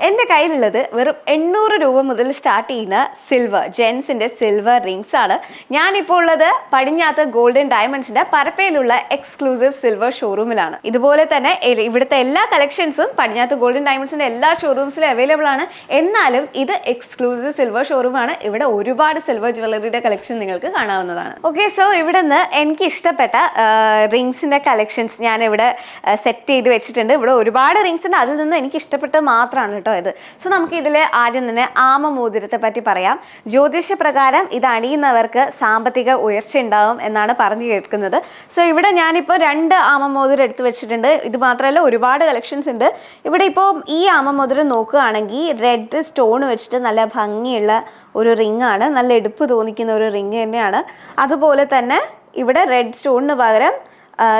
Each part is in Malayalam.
എൻ്റെ കയ്യിലുള്ളത് വെറും 800 രൂപ മുതൽ സ്റ്റാർട്ട് ചെയ്യുന്ന സിൽവർ ജെൻസിൻ്റെ സിൽവർ റിങ്സ് ആണ്. ഞാനിപ്പോൾ ഉള്ളത് പടിഞ്ഞാത്ത് ഗോൾഡൻ ഡയമണ്ട്സിൻ്റെ പരപ്പയിലുള്ള എക്സ്ക്ലൂസീവ് സിൽവർ ഷോറൂമിലാണ്. ഇതുപോലെ തന്നെ ഇവിടുത്തെ എല്ലാ കളക്ഷൻസും പടിഞ്ഞാത്ത് ഗോൾഡൻ ഡയമണ്ട്സിൻ്റെ എല്ലാ ഷോറൂംസിലും അവൈലബിൾ ആണ്. എന്നാലും ഇത് എക്സ്ക്ലൂസീവ് സിൽവർ ഷോറൂമാണ്. ഇവിടെ ഒരുപാട് സിൽവർ ജ്വല്ലറിയുടെ കളക്ഷൻ നിങ്ങൾക്ക് കാണാവുന്നതാണ്. ഓക്കെ, സോ ഇവിടെ നിന്ന് എനിക്ക് ഇഷ്ടപ്പെട്ട റിങ്സിൻ്റെ കളക്ഷൻസ് ഞാനിവിടെ സെറ്റ് ചെയ്ത് വെച്ചിട്ടുണ്ട്. ഇവിടെ ഒരുപാട് റിങ്സ് ഉണ്ട്, അതിൽ നിന്ന് എനിക്ക് ഇഷ്ടപ്പെട്ടത് മാത്രമാണ് കേട്ടോ ഇത്. സോ നമുക്ക് ഇതിൽ ആദ്യം തന്നെ ആമമോതിരത്തെ പറ്റി പറയാം. ജ്യോതിഷപ്രകാരം ഇത് അണിയുന്നവർക്ക് സാമ്പത്തിക ഉയർച്ച ഉണ്ടാവും എന്നാണ് പറഞ്ഞു കേൾക്കുന്നത്. സോ ഇവിടെ ഞാനിപ്പോൾ 2 ആമമോതിരം എടുത്ത് വെച്ചിട്ടുണ്ട്. ഇത് മാത്രമല്ല ഒരുപാട് കളക്ഷൻസ് ഉണ്ട്. ഇവിടെ ഇപ്പോൾ ഈ ആമമോതിരം നോക്കുകയാണെങ്കിൽ റെഡ് സ്റ്റോൺ വെച്ചിട്ട് നല്ല ഭംഗിയുള്ള ഒരു റിംഗ് ആണ്. നല്ല എടുപ്പ് തോന്നിക്കുന്ന ഒരു റിംഗ് തന്നെയാണ്. അതുപോലെ തന്നെ ഇവിടെ റെഡ് സ്റ്റോണിന് പകരം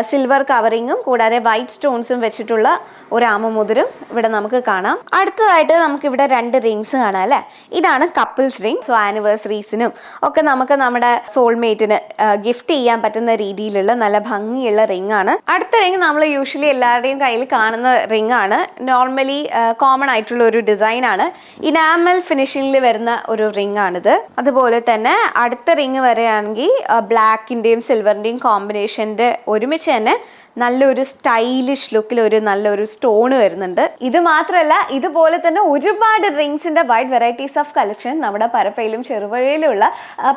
സിൽവർ കവറിങ്ങും കൂടാതെ വൈറ്റ് സ്റ്റോൺസും വെച്ചിട്ടുള്ള ഒരു ആമമോതിരം ഇവിടെ നമുക്ക് കാണാം. അടുത്തതായിട്ട് നമുക്കിവിടെ 2 റിങ്സ് കാണാം അല്ലേ. ഇതാണ് കപ്പിൾസ് റിങ്. സോ ആനിവേഴ്സറീസിനും ഒക്കെ നമുക്ക് നമ്മുടെ സോൾമേറ്റിന് ഗിഫ്റ്റ് ചെയ്യാൻ പറ്റുന്ന രീതിയിലുള്ള നല്ല ഭംഗിയുള്ള റിംഗ് ആണ്. അടുത്ത റിങ് നമ്മൾ യൂഷ്വലി എല്ലാവരുടെയും കയ്യിൽ കാണുന്ന റിംഗ് ആണ്. നോർമലി കോമൺ ആയിട്ടുള്ള ഒരു ഡിസൈൻ ആണ്. ഇനാമൽ ഫിനിഷിങ്ങിൽ വരുന്ന ഒരു റിംഗ് ആണിത്. അതുപോലെ തന്നെ അടുത്ത റിംഗ് വരികയാണെങ്കിൽ ബ്ലാക്കിൻ്റെയും സിൽവറിൻ്റെയും കോമ്പിനേഷൻ്റെ ഒരുമിച്ച് തന്നെ നല്ലൊരു സ്റ്റൈലിഷ് ലുക്കിൽ നല്ലൊരു സ്റ്റോൺ വരുന്നുണ്ട്. ഇത് മാത്രമല്ല ഇതുപോലെ തന്നെ ഒരുപാട് റിങ്സിന്റെ വൈഡ് വെറൈറ്റീസ് ഓഫ് കളക്ഷൻ നമ്മുടെ പരപ്പയിലും ചെറുപുഴയിലുള്ള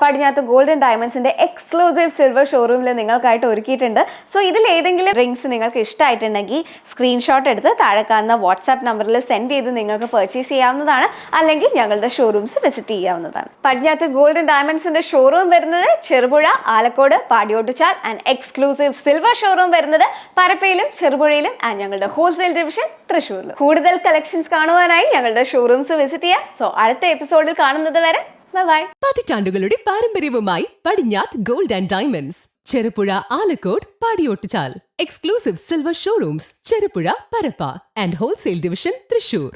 പടിഞ്ഞാത്ത് ഗോൾഡൻ ഡയമണ്ട്സിന്റെ എക്സ്ക്ലൂസീവ് സിൽവർ ഷോറൂമിൽ നിങ്ങൾക്കായിട്ട് ഒരുക്കിയിട്ടുണ്ട്. സോ ഇതിൽ ഏതെങ്കിലും റിങ്സ് നിങ്ങൾക്ക് ഇഷ്ടമായിട്ടുണ്ടെങ്കിൽ സ്ക്രീൻഷോട്ട് എടുത്ത് താഴെ കാണുന്ന വാട്സാപ്പ് നമ്പറിൽ സെൻഡ് ചെയ്ത് നിങ്ങൾക്ക് പർച്ചേസ് ചെയ്യാവുന്നതാണ്. അല്ലെങ്കിൽ ഞങ്ങളുടെ ഷോറൂംസ് വിസിറ്റ് ചെയ്യാവുന്നതാണ്. പടിഞ്ഞാത്ത് ഗോൾഡൻ ഡയമണ്ട്സിന്റെ ഷോറൂം വരുന്നത് Cherupuzha, Alakode, Padiyottuchal and exclusive silver showroom വരുന്നത് പരപ്പയിലും ചെറുപുഴയിലും ആൻഡ് ഞങ്ങളുടെ ഹോൾസെയിൽ ഡിവിഷൻ തൃശ്ശൂരിലും. കൂടുതൽ കളക്ഷൻസ് കാണുവാനായി ഞങ്ങളുടെ ഷോറൂംസ് വിസിറ്റ് ചെയ്യാം. സോ അടുത്ത എപ്പിസോഡിൽ കാണുന്നത് വരെ ബൈ. പതിറ്റാണ്ടുകളുടെ പാരമ്പര്യവുമായി Padinjath gold and diamonds, Cherupuzha, Alakode, Padiyottuchal. Exclusive silver showrooms Cherupuzha, Parappa and wholesale division Thrissur.